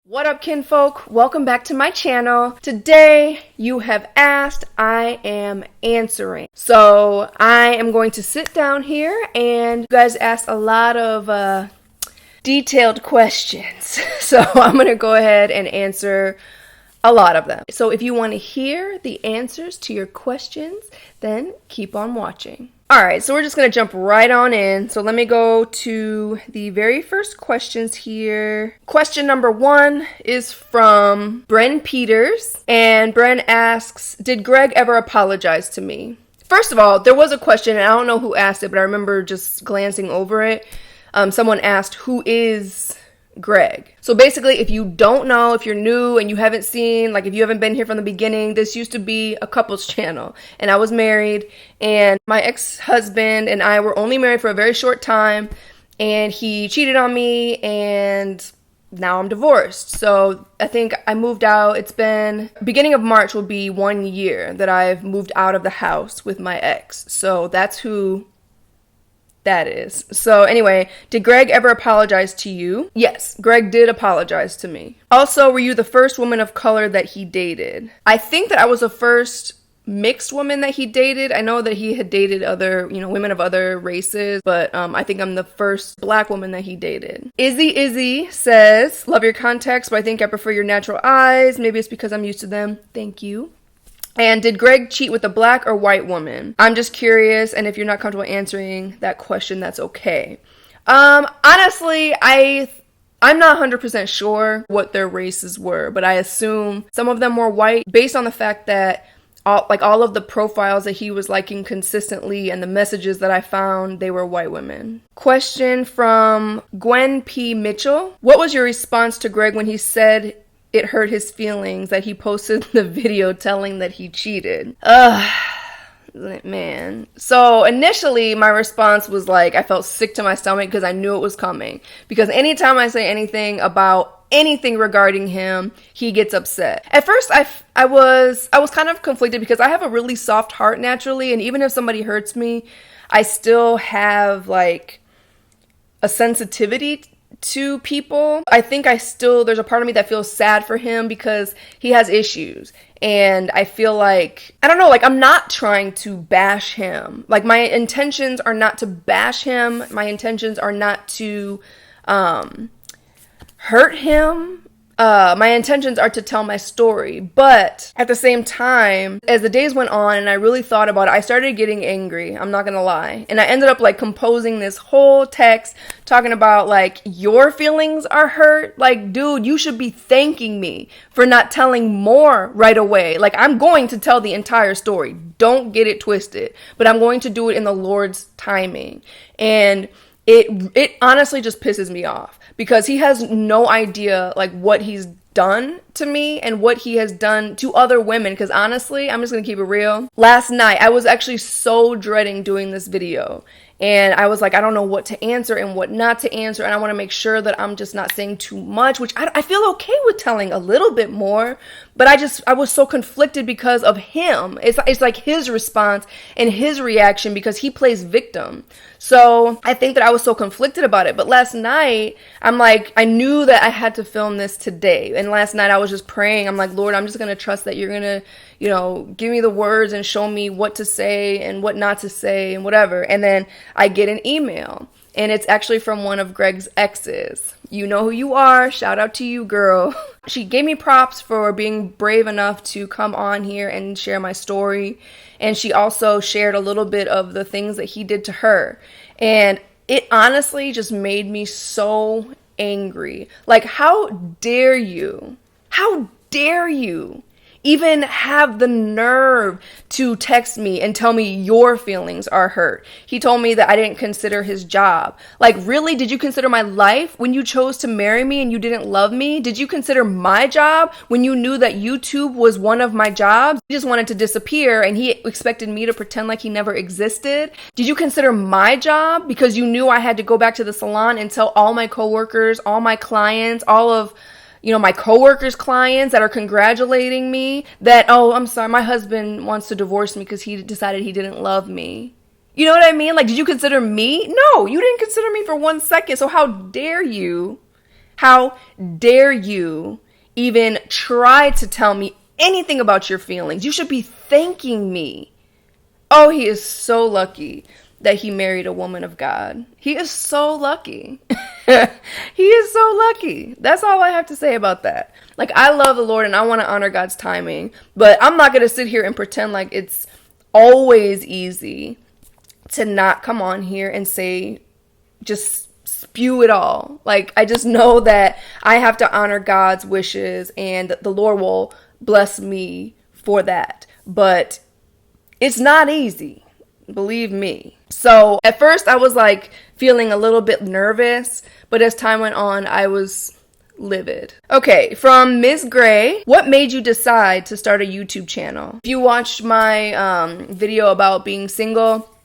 What up, kinfolk? Welcome back to my channel. Today, you have asked, I am answering. So, I am going to sit down here and you guys asked a lot of detailed questions. So, I'm going to go ahead and answer a lot of them. So, if you want to hear the answers to your questions, then keep on watching. Alright, so we're just going to jump right on in. So let me go to the very first questions here. Question number 1 is from Bren Peters. And Bren asks, did Gregg ever apologize to me? First of all, there was a question, and I don't know who asked it, but I remember just glancing over it. Someone asked, who is Gregg? So basically, if you don't know, if you're new and you haven't seen, like if you haven't been here from the beginning, this used to be a couples channel and I was married and my ex-husband and I were only married for a very short time and he cheated on me and now I'm divorced. So I think I moved out. It's been beginning of March will be 1 year that I've moved out of the house with my ex. So that's who that is. So anyway, did Gregg ever apologize to you? Yes, Gregg did apologize to me. Also, were you the first woman of color that he dated? I think that I was the first mixed woman that he dated. I know that he had dated other, women of other races, but I think I'm the first black woman that he dated. Izzy says, love your contacts, but I think I prefer your natural eyes. Maybe it's because I'm used to them. Thank you. And did Gregg cheat with a black or white woman? I'm just curious, and if you're not comfortable answering that question, that's okay. Honestly, I'm not 100% sure what their races were, but I assume some of them were white based on the fact that all of the profiles that he was liking consistently and the messages that I found, they were white women. Question from Gwen P. Mitchell. What was your response to Gregg when he said it hurt his feelings that he posted the video telling that he cheated? Man. So initially my response was like, I felt sick to my stomach because I knew it was coming. Because anytime I say anything about anything regarding him, he gets upset. At first I was kind of conflicted because I have a really soft heart naturally, and even if somebody hurts me, I still have like a sensitivity to people. I think there's a part of me that feels sad for him because he has issues. And I feel like, I don't know, like I'm not trying to bash him. Like my intentions are not to bash him. My intentions are not to hurt him. My intentions are to tell my story, but at the same time, as the days went on and I really thought about it, I started getting angry, I'm not gonna lie. And I ended up like composing this whole text talking about like, your feelings are hurt. Like, dude, you should be thanking me for not telling more right away. Like, I'm going to tell the entire story. Don't get it twisted, but I'm going to do it in the Lord's timing. And it honestly just pisses me off because he has no idea like what he's done to me and what he has done to other women. Because honestly, I'm just gonna keep it real. Last night, I was actually so dreading doing this video. And I was like, I don't know what to answer and what not to answer. And I want to make sure that I'm just not saying too much, which I feel okay with telling a little bit more. But I was so conflicted because of him. It's like his response and his reaction because he plays victim. So I think that I was so conflicted about it. But last night, I'm like, I knew that I had to film this today. And last night I was just praying. I'm like, Lord, I'm just going to trust that you're going to, give me the words and show me what to say and what not to say and whatever. And then I get an email and it's actually from one of Gregg's exes. You know who you are. Shout out to you, girl. She gave me props for being brave enough to come on here and share my story. And she also shared a little bit of the things that he did to her. And it honestly just made me so angry. Like, how dare you? How dare you even have the nerve to text me and tell me your feelings are hurt? He told me that I didn't consider his job. Like, really? Did you consider my life when you chose to marry me and you didn't love me? Did you consider my job when you knew that YouTube was one of my jobs? He just wanted to disappear and he expected me to pretend like he never existed. Did you consider my job because you knew I had to go back to the salon and tell all my coworkers, all my clients, all of my coworkers' clients that are congratulating me that, oh, I'm sorry, my husband wants to divorce me because he decided he didn't love me. You know what I mean? Like, did you consider me? No, you didn't consider me for 1 second. So how dare you How dare you even try to tell me anything about your feelings? You should be thanking me. Oh, he is so lucky that he married a woman of God. He is so lucky. He is so lucky. That's all I have to say about that. Like, I love the Lord and I want to honor God's timing, but I'm not going to sit here and pretend like it's always easy to not come on here and say, just spew it all. Like, I just know that I have to honor God's wishes and the Lord will bless me for that. But it's not easy, believe me. So at first I was like feeling a little bit nervous, but as time went on, I was livid. Okay, from Ms. Gray, what made you decide to start a YouTube channel? If you watched my video about being single,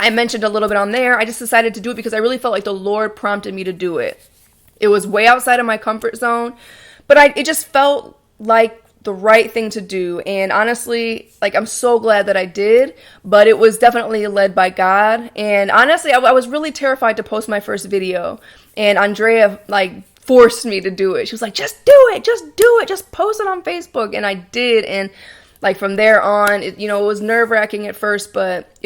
I mentioned a little bit on there. I just decided to do it because I really felt like the Lord prompted me to do it. It was way outside of my comfort zone, but it just felt like the right thing to do. And honestly, like, I'm so glad that I did, but it was definitely led by God. And honestly, I was really terrified to post my first video, and Andrea like forced me to do it. She was like, just do it, just post it on Facebook. And I did. And like from there on, it was nerve-wracking at first, but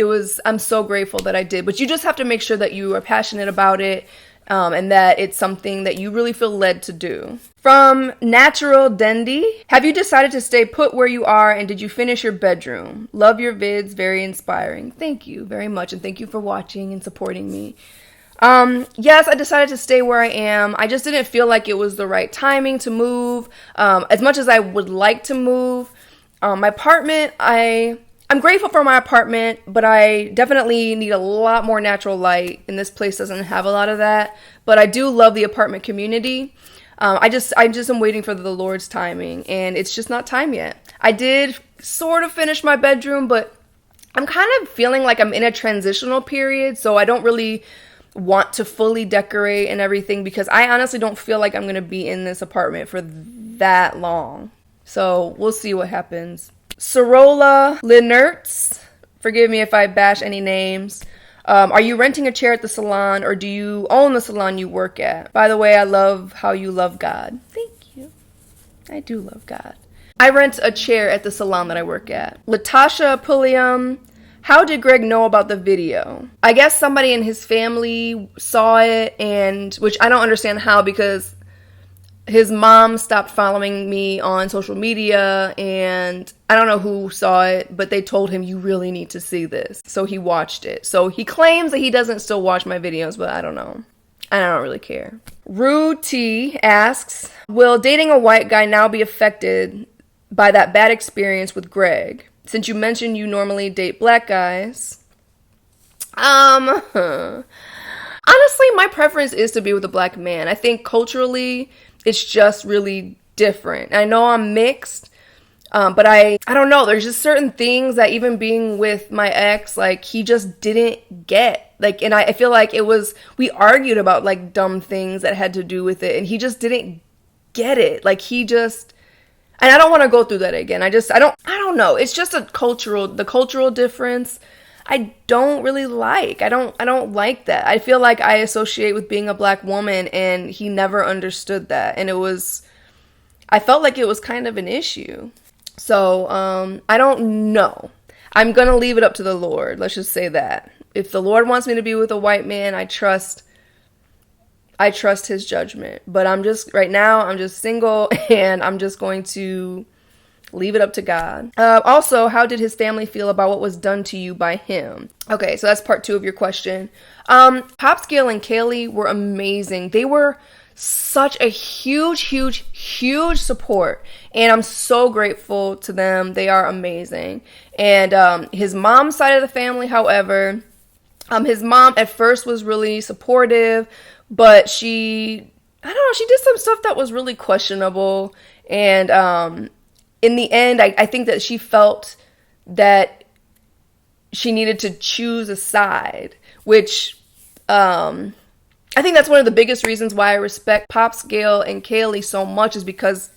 I'm so grateful that I did. But you just have to make sure that you are passionate about it, and that it's something that you really feel led to do. From Natural Dendy, have you decided to stay put where you are, and did you finish your bedroom? Love your vids, very inspiring. Thank you very much, and thank you for watching and supporting me. Yes, I decided to stay where I am. I just didn't feel like it was the right timing to move, as much as I would like to move. My apartment, I'm grateful for my apartment, but I definitely need a lot more natural light, and this place doesn't have a lot of that. But I do love the apartment community. I just am waiting for the Lord's timing, and it's just not time yet. I did sort of finish my bedroom, but I'm kind of feeling like I'm in a transitional period, so I don't really want to fully decorate and everything because I honestly don't feel like I'm going to be in this apartment for that long. So we'll see what happens. Sorola Linertz, forgive me if I bash any names. Are you renting a chair at the salon, or do you own the salon you work at? By the way, I love how you love God. Thank you. I do love God. I rent a chair at the salon that I work at. Latasha Pulliam, how did Gregg know about the video? I guess somebody in his family saw it, and which I don't understand how, because his mom stopped following me on social media, and I don't know who saw it, but they told him, you really need to see this. So he watched it. So he claims that he doesn't still watch my videos, but I don't know. I don't really care. Rue T asks, will dating a white guy now be affected by that bad experience with Gregg? Since you mentioned you normally date black guys. Honestly, my preference is to be with a black man. I think culturally, it's just really different. I know I'm mixed, but I don't know. There's just certain things that even being with my ex, like, he just didn't get. Like, and I feel like we argued about, like, dumb things that had to do with it, and he just didn't get it. Like, and I don't want to go through that again. I don't know. It's just the cultural difference. I don't really like. I don't like that. I feel like I associate with being a black woman, and he never understood that. And I felt like it was kind of an issue. So, I don't know. I'm going to leave it up to the Lord. Let's just say that. If the Lord wants me to be with a white man, I trust his judgment. But right now, I'm just single, and I'm just going to leave it up to God. Also, how did his family feel about what was done to you by him? Okay, so that's part 2 of your question. Popscale and Kaylee were amazing. They were such a huge support, and I'm so grateful to them. They are amazing. And his mom's side of the family, however, his mom at first was really supportive, but she did some stuff that was really questionable. And in the end, I think that she felt that she needed to choose a side, which I think that's one of the biggest reasons why I respect Popscale and Kaylee so much, is because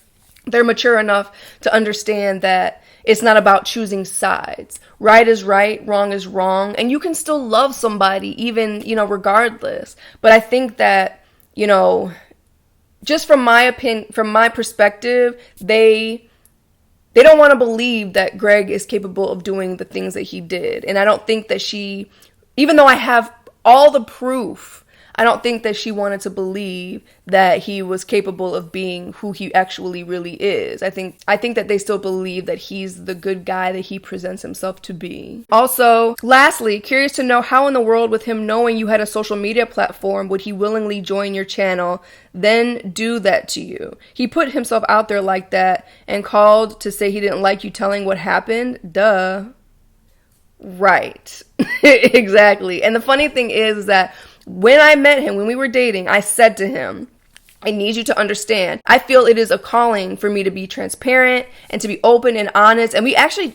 they're mature enough to understand that it's not about choosing sides. Right is right, wrong is wrong, and you can still love somebody even, regardless. But I think that, just from my opinion, from my perspective, they don't want to believe that Gregg is capable of doing the things that he did. And I don't think that she, even though I have all the proof, I don't think that she wanted to believe that he was capable of being who he actually really is. I think that they still believe that he's the good guy that he presents himself to be. Also, lastly, curious to know how in the world, with him knowing you had a social media platform, would he willingly join your channel, then do that to you? He put himself out there like that and called to say he didn't like you telling what happened? Duh. Right. Exactly. And the funny thing is that when I met him, when we were dating, I said to him, I need you to understand, I feel it is a calling for me to be transparent and to be open and honest. And we actually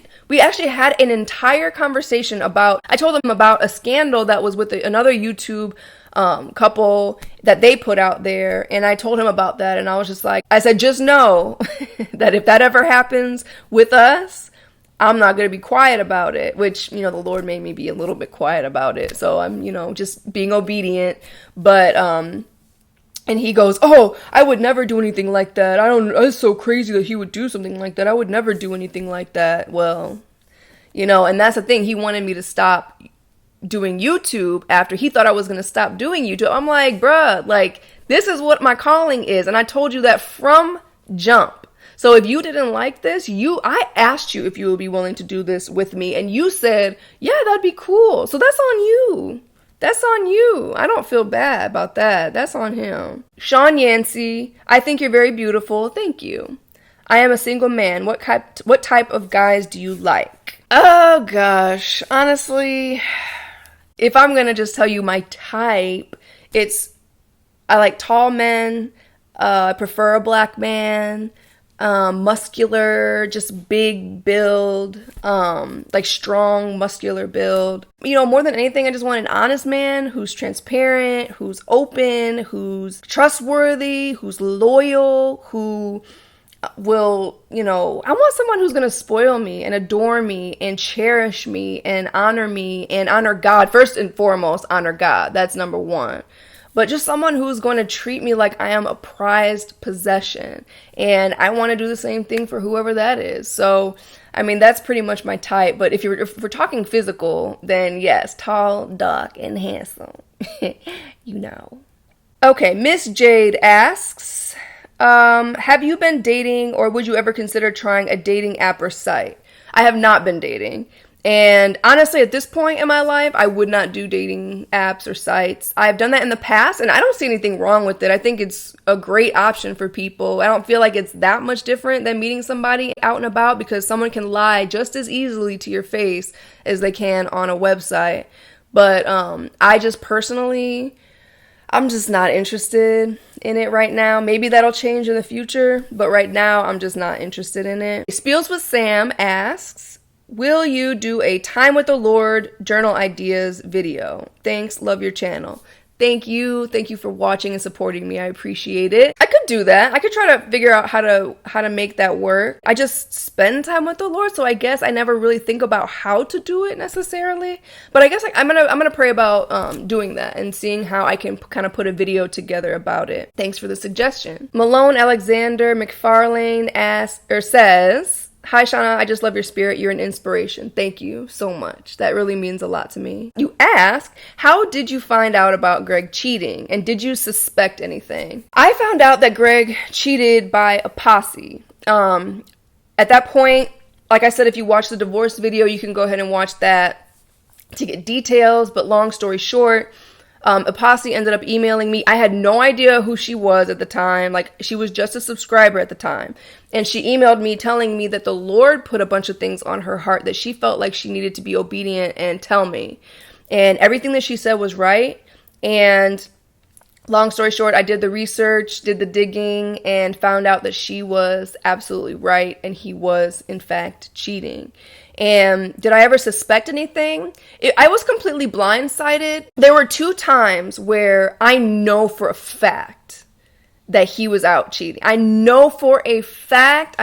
had an entire conversation about, I told him about a scandal that was with another YouTube couple that they put out there. And I told him about that. And I was just like, I said, just know that if that ever happens with us, I'm not going to be quiet about it, which, the Lord made me be a little bit quiet about it. So I'm, just being obedient. But, and he goes, oh, I would never do anything like that. It's so crazy that he would do something like that. I would never do anything like that. Well, and that's the thing. He wanted me to stop doing YouTube after he thought I was going to stop doing YouTube. I'm like, bruh, like, this is what my calling is. And I told you that from jump. So if you didn't like this, I asked you if you would be willing to do this with me, and you said, yeah, that'd be cool. So that's on you. That's on you. I don't feel bad about that. That's on him. Sean Yancey, I think you're very beautiful. Thank you. I am a single man. What type of guys do you like? Oh, gosh. Honestly, if I'm going to just tell you my type, I like tall men. I prefer a black man. Muscular, just big build, like strong, muscular build. More than anything, I just want an honest man who's transparent, who's open, who's trustworthy, who's loyal, who will, I want someone who's going to spoil me and adore me and cherish me and honor God. First and foremost, honor God. That's number one. But just someone who's going to treat me like I am a prized possession. And I want to do the same thing for whoever that is. So, that's pretty much my type. But if we're talking physical, then yes, tall, dark, and handsome. Okay, Miss Jade asks, have you been dating, or would you ever consider trying a dating app or site? I have not been dating. And honestly, at this point in my life, I would not do dating apps or sites. I've done that in the past, and I don't see anything wrong with it. I think it's a great option for people. I don't feel like it's that much different than meeting somebody out and about, because someone can lie just as easily to your face as they can on a website. But I just personally, I'm just not interested in it right now. Maybe that'll change in the future, but right now, I'm just not interested in it. Spiels with Sam asks, will you do a Time with the Lord journal ideas video? Thanks. Love your channel. Thank you. Thank you for watching and supporting me. I appreciate it. I could do that. I could try to figure out how to make that work. I just spend time with the Lord, so I guess I never really think about how to do it necessarily. But I guess I'm gonna pray about doing that and seeing how I can kind of put a video together about it. Thanks for the suggestion. Malone Alexander McFarlane says, hi, Shanna. I just love your spirit. You're an inspiration. Thank you so much. That really means a lot to me. You ask, how did you find out about Gregg cheating? And did you suspect anything? I found out that Gregg cheated by a posse. At that point, like I said, if you watch the divorce video, you can go ahead and watch that to get details. But long story short, a posse ended up emailing me. I had no idea who she was at the time. Like, she was just a subscriber at the time. And she emailed me telling me that the Lord put a bunch of things on her heart that she felt like she needed to be obedient and tell me. And everything that she said was right. And long story short, I did the research, did the digging, and found out that she was absolutely right. And he was, in fact, cheating. And did I ever suspect anything? I was completely blindsided. There were 2 times where I know for a fact that he was out cheating. I know for a fact.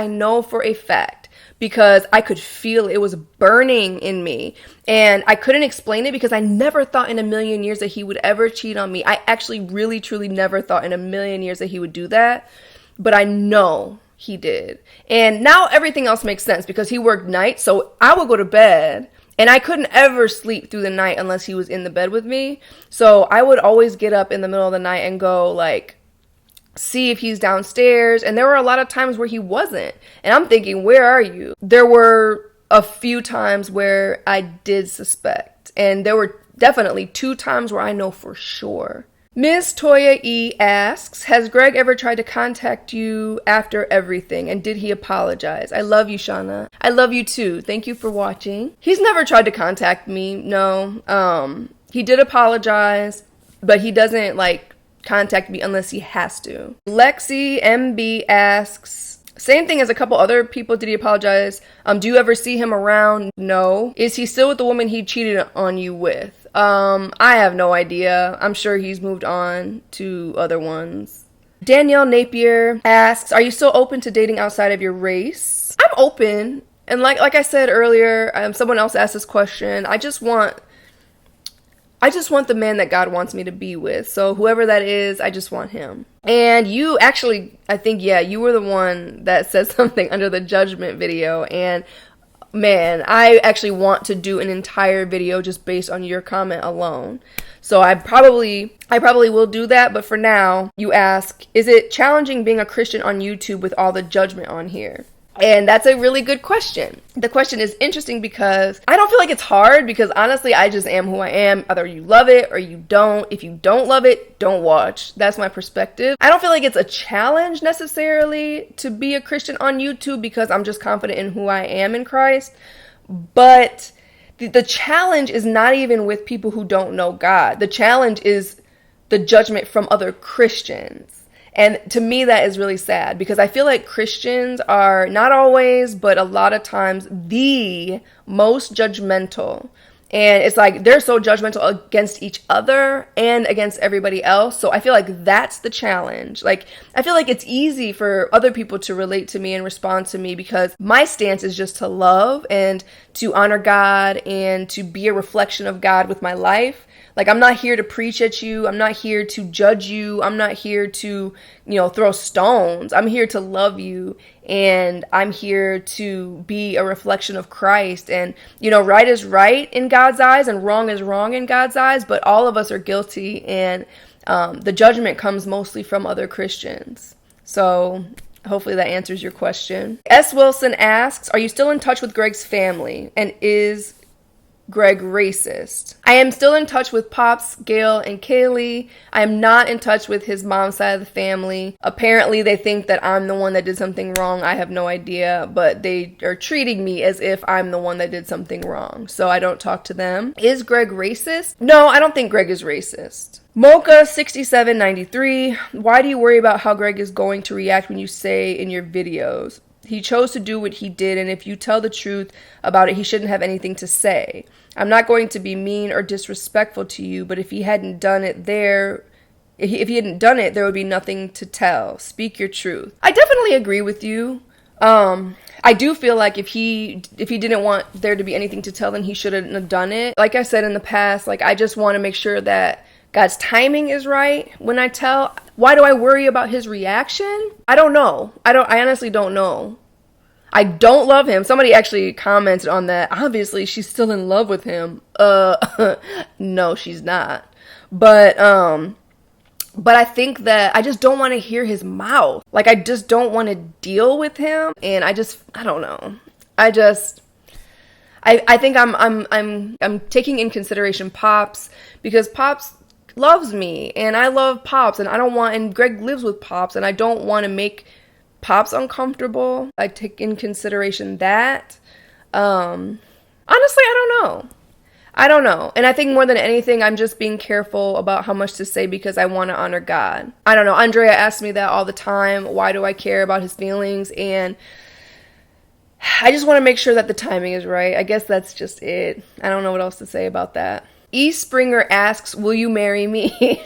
because I could feel it was burning in me. And I couldn't explain it because I never thought in a million years that he would ever cheat on me. I actually really, truly never thought in a million years that he would do that. But I know he did. And now everything else makes sense because he worked nights. So I would go to bed and I couldn't ever sleep through the night unless he was in the bed with me. So I would always get up in the middle of the night and go like, see if he's downstairs. And there were a lot of times where he wasn't. And I'm thinking, where are you? There were a few times where I did suspect. And there were definitely 2 times where I know for sure. Ms. Toya E asks, has Gregg ever tried to contact you after everything? And did he apologize? I love you, Shanna. I love you too. Thank you for watching. He's never tried to contact me. No. He did apologize, but he doesn't like contact me unless he has to. Lexi MB asks, same thing as a couple other people. Did he apologize? Do you ever see him around? No. Is he still with the woman he cheated on you with? I have no idea. I'm sure he's moved on to other ones. Danielle Napier asks, are you still open to dating outside of your race? I'm open. And like I said earlier, someone else asked this question. I just want the man that God wants me to be with. So whoever that is, I just want him. And you actually, I think, yeah, you were the one that said something under the judgment video. And man, I actually want to do an entire video just based on your comment alone. So I probably will do that. But for now, you ask, is it challenging being a Christian on YouTube with all the judgment on here? And that's a really good question. The question is interesting because I don't feel like it's hard because honestly, I just am who I am. Either you love it or you don't. If you don't love it, don't watch. That's my perspective. I don't feel like it's a challenge necessarily to be a Christian on YouTube because I'm just confident in who I am in Christ. But the challenge is not even with people who don't know God. The challenge is the judgment from other Christians. And to me, that is really sad because I feel like Christians are not always, but a lot of times the most judgmental. And it's like they're so judgmental against each other and against everybody else. So I feel like that's the challenge. Like, I feel like it's easy for other people to relate to me and respond to me because my stance is just to love and to honor God and to be a reflection of God with my life. Like, I'm not here to preach at you. I'm not here to judge you. I'm not here to, throw stones. I'm here to love you. And I'm here to be a reflection of Christ. And, right is right in God's eyes and wrong is wrong in God's eyes. But all of us are guilty. And the judgment comes mostly from other Christians. So hopefully that answers your question. S. Wilson asks, are you still in touch with Gregg's family? And is Gregg racist? I am still in touch with Pops, Gail, and Kaylee. I am not in touch with his mom's side of the family. Apparently, they think that I'm the one that did something wrong. I have no idea, but they are treating me as if I'm the one that did something wrong. So I don't talk to them. Is Gregg racist? No, I don't think Gregg is racist. Mocha6793, why do you worry about how Gregg is going to react when you say in your videos? He chose to do what he did, and if you tell the truth about it, he shouldn't have anything to say. I'm not going to be mean or disrespectful to you, but if he hadn't done it, there would be nothing to tell. Speak your truth. I definitely agree with you. I do feel like if he didn't want there to be anything to tell, then he shouldn't have done it. Like I said in the past, like I just want to make sure that God's timing is right when I tell. Why do I worry about his reaction? I don't know. I honestly don't know. I don't love him. Somebody actually commented on that. Obviously, she's still in love with him. No, she's not. But I think that I just don't want to hear his mouth. Like, I just don't want to deal with him. And I don't know. I think I'm taking in consideration Pops because Pops loves me and I love Pops and Gregg lives with Pops and I don't want to make Pops uncomfortable. I take in consideration that. Honestly, I don't know. And I think more than anything, I'm just being careful about how much to say because I want to honor God. I don't know. Andrea asks me that all the time. Why do I care about his feelings? And I just want to make sure that the timing is right. I guess that's just it. I don't know what else to say about that. E. Springer asks, will you marry me?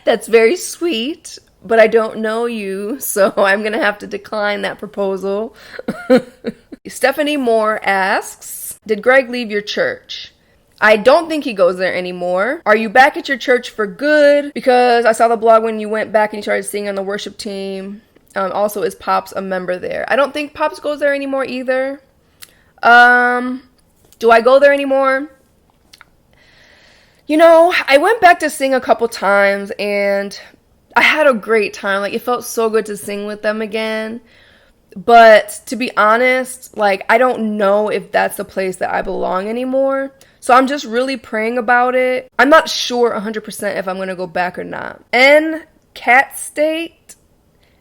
That's very sweet. but I don't know you, so I'm gonna have to decline that proposal. Stephanie Moore asks, did Gregg leave your church? I don't think he goes there anymore. Are you back at your church for good? Because I saw the blog when you went back and you started singing on the worship team. Also, is Pops a member there? I don't think Pops goes there anymore either. Do I go there anymore? You know, I went back to sing a couple times and I had a great time. Like, it felt so good to sing with them again. But to be honest, like, I don't know if that's the place that I belong anymore. So I'm just really praying about it. I'm not sure 100% if I'm going to go back or not. N Cat State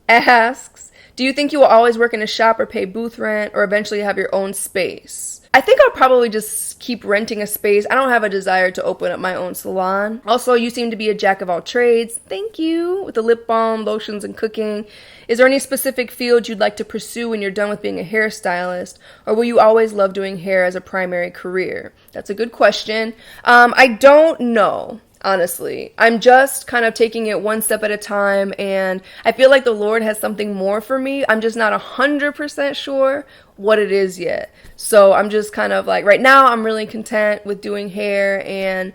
asks, do you think you will always work in a shop or pay booth rent or eventually have your own space? I think I'll probably just keep renting a space. I don't have a desire to open up my own salon. Also, you seem to be a jack of all trades. Thank you. With the lip balm, lotions, and cooking. Is there any specific field you'd like to pursue when you're done with being a hairstylist? Or will you always love doing hair as a primary career? That's a good question. I don't know. Honestly, I'm just kind of taking it one step at a time, and I feel like the Lord has something more for me. I'm just not 100% sure what it is yet. So I'm just kind of like, right now I'm really content with doing hair and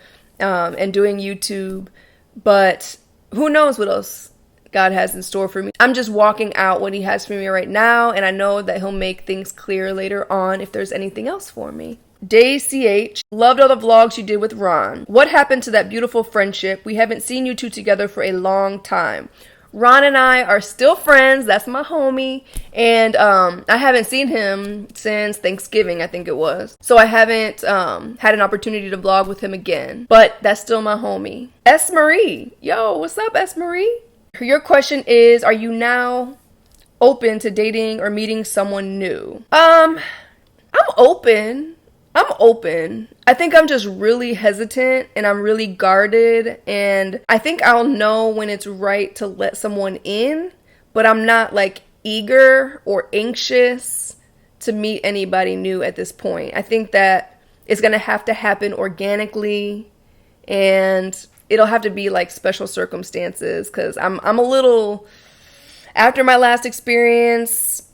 doing YouTube, but who knows what else God has in store for me. I'm just walking out what he has for me right now, and I know that he'll make things clear later on if there's anything else for me. Day CH, loved all the vlogs you did with Ron. What happened to that beautiful friendship? We haven't seen you two together for a long time. Ron and I are still friends. That's my homie. And I haven't seen him since Thanksgiving, I think it was. So I haven't had an opportunity to vlog with him again. But that's still my homie. S. Marie. Yo, what's up, S. Marie? Your question is, are you now open to dating or meeting someone new? I'm open. I think I'm just really hesitant and I'm really guarded, and I think I'll know when it's right to let someone in, but I'm not like eager or anxious to meet anybody new at this point. I think that it's going to have to happen organically, and it'll have to be like special circumstances, because I'm a little, after my last experience,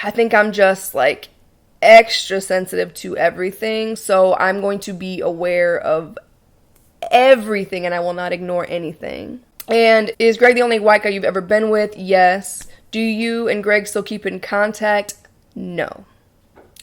I think I'm just like extra sensitive to everything, so I'm going to be aware of everything and I will not ignore anything. And is Gregg the only white guy you've ever been with? Yes. Do you and Gregg still keep in contact? No,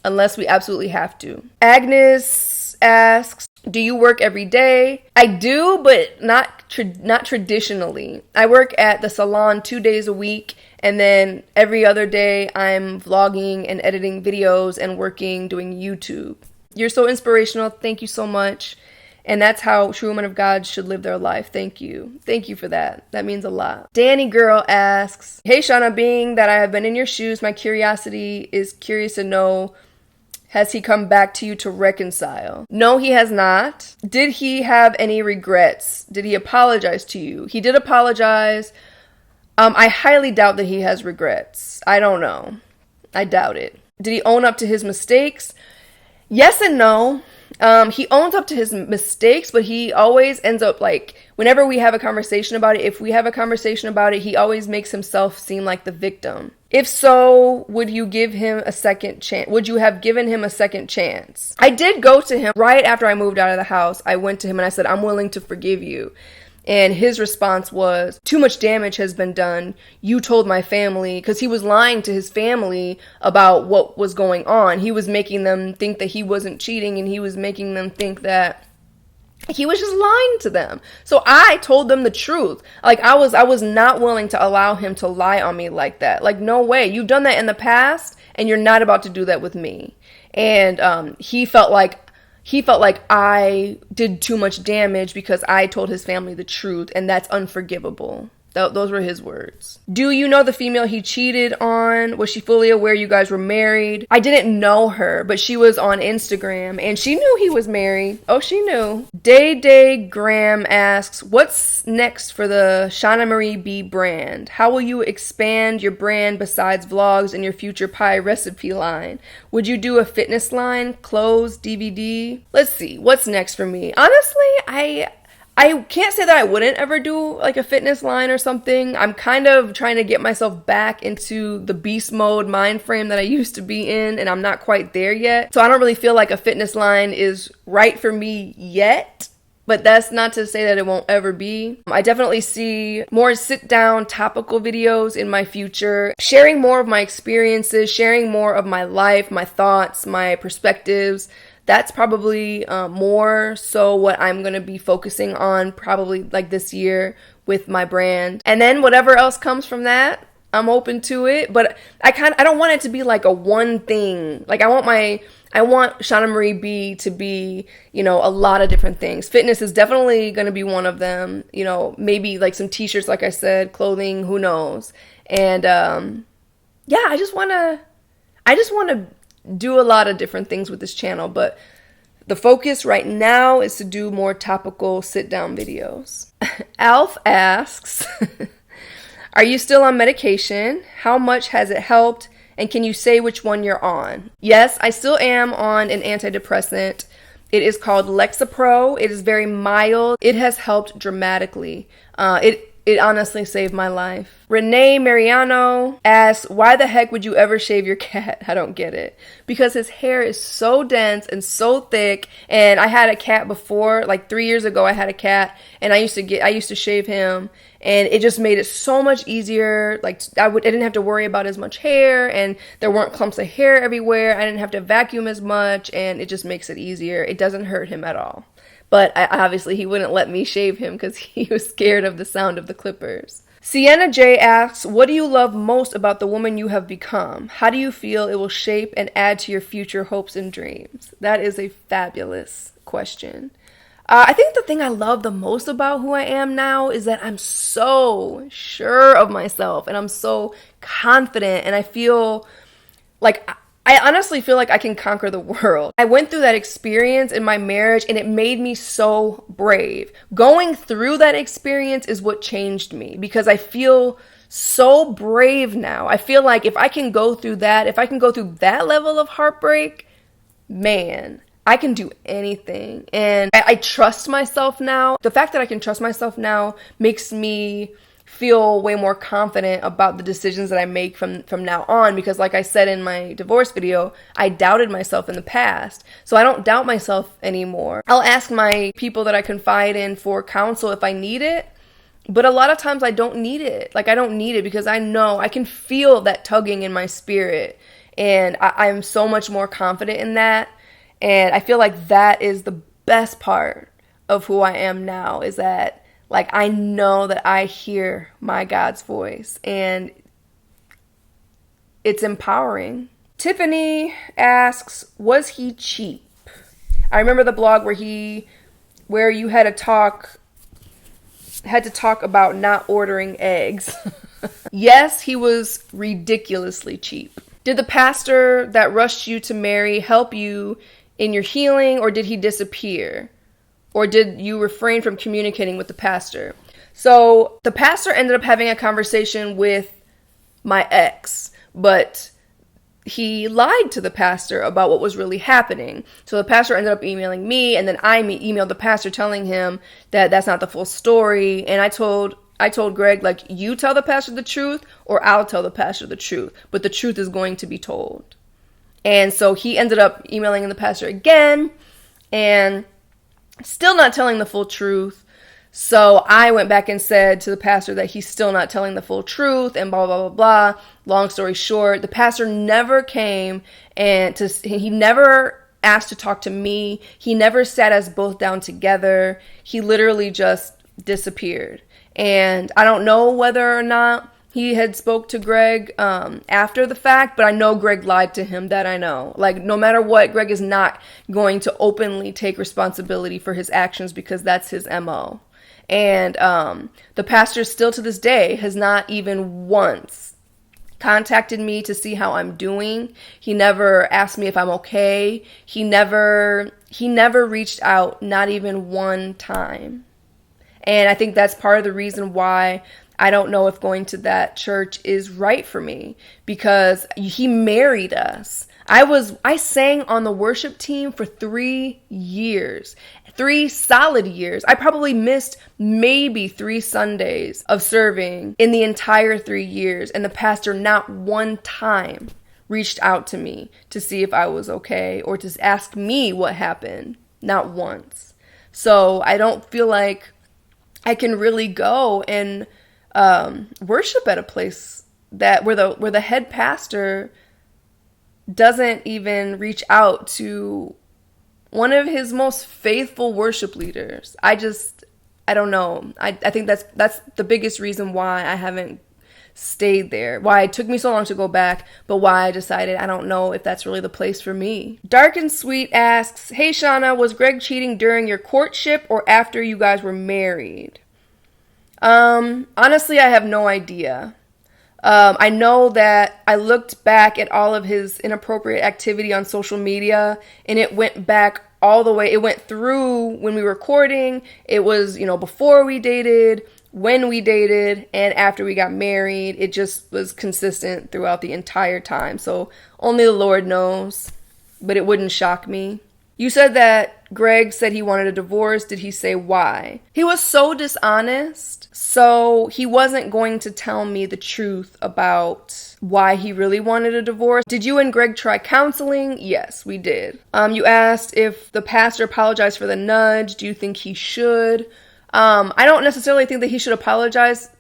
unless we absolutely have to. Agnes asks, do you work every day? I do, but not traditionally. I work at the salon 2 days a week, and then every other day I'm vlogging and editing videos and working doing YouTube. You're so inspirational. Thank you so much. And that's how true women of God should live their life. Thank you. Thank you for that. That means a lot. Danny Girl asks, hey Shanna, being that I have been in your shoes, my curiosity is curious to know, has he come back to you to reconcile? No, he has not. Did he have any regrets? Did he apologize to you? He did apologize. I highly doubt that he has regrets. I don't know. I doubt it. Did he own up to his mistakes? Yes and no. He owns up to his mistakes, but he always ends up like, whenever we have a conversation about it, if we have a conversation about it, he always makes himself seem like the victim. If so, would you give him a second chance? Would you have given him a second chance? I did go to him right after I moved out of the house. I went to him and I said, I'm willing to forgive you. And his response was, too much damage has been done. You told my family, because he was lying to his family about what was going on. He was making them think that he wasn't cheating, and he was making them think that he was just lying to them. So I told them the truth. Like, I was not willing to allow him to lie on me like that. Like, no way. You've done that in the past, and you're not about to do that with me. And he felt like I did too much damage because I told his family the truth, and that's unforgivable. Those were his words. Do you know the female he cheated on? Was she fully aware you guys were married? I didn't know her, but she was on Instagram, and she knew he was married. Oh, she knew. Day Graham asks, what's next for the ShannaMarieB brand? How will you expand your brand besides vlogs and your future pie recipe line? Would you do a fitness line, clothes, DVD? Let's see, what's next for me? Honestly, I can't say that I wouldn't ever do like a fitness line or something. I'm kind of trying to get myself back into the beast mode mind frame that I used to be in, and I'm not quite there yet. So I don't really feel like a fitness line is right for me yet. But that's not to say that it won't ever be. I definitely see more sit-down topical videos in my future, sharing more of my experiences, sharing more of my life, my thoughts, my perspectives. That's probably more so what I'm going to be focusing on probably like this year with my brand. And then whatever else comes from that, I'm open to it. But I don't want it to be like a one thing. Like I want ShannaMarieB to be, you know, a lot of different things. Fitness is definitely going to be one of them. You know, maybe like some t-shirts, like I said, clothing, who knows. And yeah, I just want to do a lot of different things with this channel, but the focus right now is to do more topical sit-down videos. Alf asks, are you still on medication? How much has it helped? And can you say which one you're on? Yes, I still am on an antidepressant. It is called Lexapro. It is very mild. It has helped dramatically. It honestly saved my life. Renee Mariano asks, why the heck would you ever shave your cat? I don't get it. Because his hair is so dense and so thick. And I had a cat before, like 3 years ago I had a cat, and I used to shave him, and it just made it so much easier. Like I didn't have to worry about as much hair, and there weren't clumps of hair everywhere. I didn't have to vacuum as much, and it just makes it easier. It doesn't hurt him at all. But obviously he wouldn't let me shave him because he was scared of the sound of the clippers. Sienna J asks, what do you love most about the woman you have become? How do you feel it will shape and add to your future hopes and dreams? That is a fabulous question. I think the thing I love the most about who I am now is that I'm so sure of myself, and I'm so confident, and I feel like I honestly feel like I can conquer the world. I went through that experience in my marriage, and it made me so brave. Going through that experience is what changed me, because I feel so brave now. I feel like if I can go through that, if I can go through that level of heartbreak, man, I can do anything. And I trust myself now. The fact that I can trust myself now makes me feel way more confident about the decisions that I make from now on, because like I said in my divorce video, I doubted myself in the past. So I don't doubt myself anymore. I'll ask my people that I confide in for counsel if I need it, but a lot of times I don't need it. Like I don't need it because I know I can feel that tugging in my spirit, and I'm so much more confident in that. And I feel like that is the best part of who I am now, is that like I know that I hear my God's voice, and it's empowering. Tiffany asks, was he cheap? I remember the blog where you had to talk about not ordering eggs. Yes, he was ridiculously cheap. Did the pastor that rushed you to marry help you in your healing, or did he disappear? Or did you refrain from communicating with the pastor? So the pastor ended up having a conversation with my ex, but he lied to the pastor about what was really happening. So the pastor ended up emailing me, and then I emailed the pastor telling him that that's not the full story. And I told Gregg, like, you tell the pastor the truth, or I'll tell the pastor the truth, but the truth is going to be told. And so he ended up emailing the pastor again, and still not telling the full truth. So I went back and said to the pastor that he's still not telling the full truth, and blah, blah, blah, blah. Long story short, the pastor never came, and he never asked to talk to me. He never sat us both down together. He literally just disappeared. And I don't know whether or not he had spoke to Gregg after the fact, but I know Gregg lied to him. That I know. Like, no matter what, Gregg is not going to openly take responsibility for his actions, because that's his MO. And the pastor still to this day has not even once contacted me to see how I'm doing. He never asked me if I'm okay. He never reached out, not even one time. And I think that's part of the reason why I don't know if going to that church is right for me, because he married us. I sang on the worship team for 3 years. 3 solid years. I probably missed maybe 3 Sundays of serving in the entire 3 years, and the pastor not one time reached out to me to see if I was okay or to ask me what happened. Not once. So I don't feel like I can really go and worship at a place that where the head pastor doesn't even reach out to one of his most faithful worship leaders. I don't know. I think that's the biggest reason why I haven't stayed there. Why it took me so long to go back, but why I decided I don't know if that's really the place for me. Dark and Sweet asks, "Hey Shanna, was Gregg cheating during your courtship or after you guys were married?" Honestly, I have no idea. I know that I looked back at all of his inappropriate activity on social media, and it went back all the way. It went through when we were courting. It was, before we dated, when we dated, and after we got married. It just was consistent throughout the entire time. So only the Lord knows, but it wouldn't shock me. You said that Gregg said he wanted a divorce. Did he say why? He was so dishonest, so he wasn't going to tell me the truth about why he really wanted a divorce. Did you and Gregg try counseling? Yes, we did. You asked if the pastor apologized for the nudge. Do you think he should? I don't necessarily think that he should apologize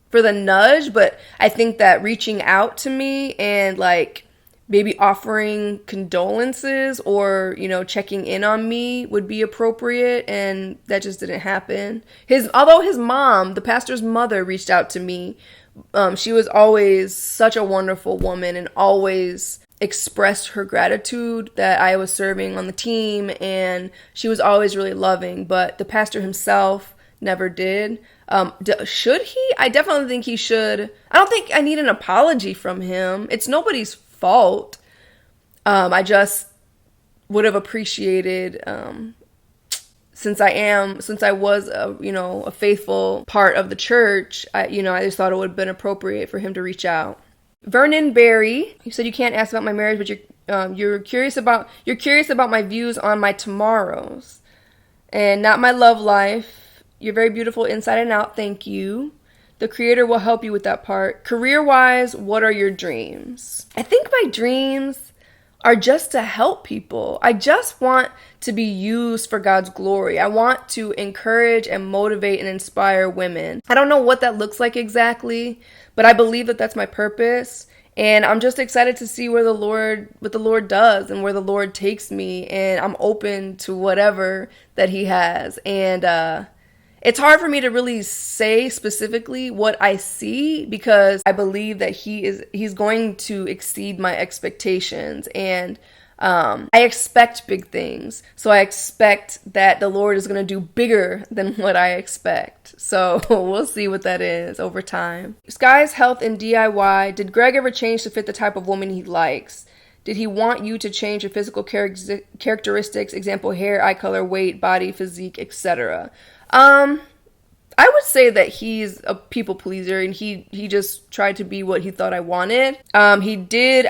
for the nudge, but I think that reaching out to me and maybe offering condolences or, checking in on me would be appropriate, and that just didn't happen. Although his mom, the pastor's mother, reached out to me, she was always such a wonderful woman and always expressed her gratitude that I was serving on the team, and she was always really loving, but the pastor himself never did. Should he? I definitely think he should. I don't think I need an apology from him. It's nobody's fault. I just would have appreciated, since I was a faithful part of the church, I just thought it would have been appropriate for him to reach out. Vernon Berry, you said you can't ask about my marriage, but you're curious about my views on my tomorrows and not my love life. You're very beautiful inside and out. Thank you. The Creator will help you with that part. Career-wise, what are your dreams? I think my dreams are just to help people. I just want to be used for God's glory. I want to encourage and motivate and inspire women. I don't know what that looks like exactly, but I believe that that's my purpose. And I'm just excited to see what the Lord does and where the Lord takes me. And I'm open to whatever that He has. And it's hard for me to really say specifically what I see, because I believe that He's going to exceed my expectations. And I expect big things. So I expect that the Lord is going to do bigger than what I expect. So we'll see what that is over time. Sky's Health and DIY. Did Gregg ever change to fit the type of woman he likes? Did he want you to change your physical characteristics, example, hair, eye color, weight, body, physique, etc.? I would say that he's a people pleaser, and he just tried to be what he thought I wanted. I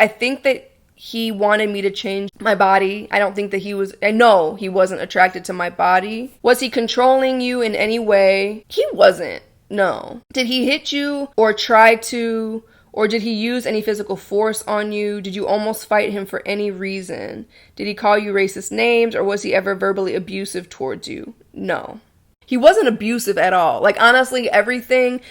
think that he wanted me to change my body. I know he wasn't attracted to my body. Was he controlling you in any way? He wasn't, no. Did he hit you or try to, or did he use any physical force on you? Did you almost fight him for any reason? Did he call you racist names, or was he ever verbally abusive towards you? No. He wasn't abusive at all. Honestly,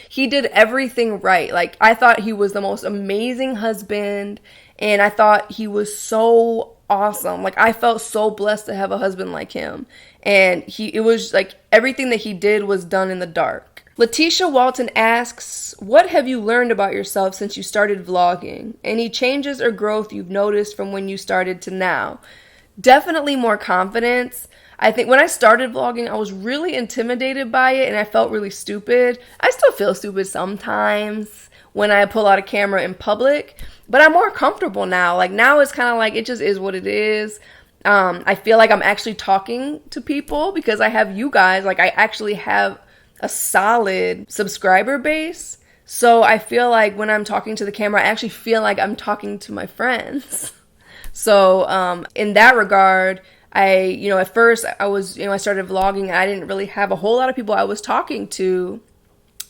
he did everything right. I thought he was the most amazing husband, and I thought he was so awesome. I felt so blessed to have a husband like him. And it was everything that he did was done in the dark. Letitia Walton asks, what have you learned about yourself since you started vlogging? Any changes or growth you've noticed from when you started to now? Definitely more confidence. I think when I started vlogging, I was really intimidated by it, and I felt really stupid. I still feel stupid sometimes when I pull out a camera in public, but I'm more comfortable now. Now it's kind of it just is what it is. I feel like I'm actually talking to people because I have you guys. I actually have a solid subscriber base. So I feel like when I'm talking to the camera, I actually feel like I'm talking to my friends. So in that regard, at first I started vlogging and I didn't really have a whole lot of people I was talking to.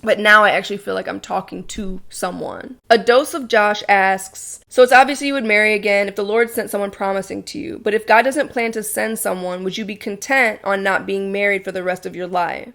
But now I actually feel like I'm talking to someone. A Dose of Josh asks, so it's obvious you would marry again if the Lord sent someone promising to you. But if God doesn't plan to send someone, would you be content on not being married for the rest of your life?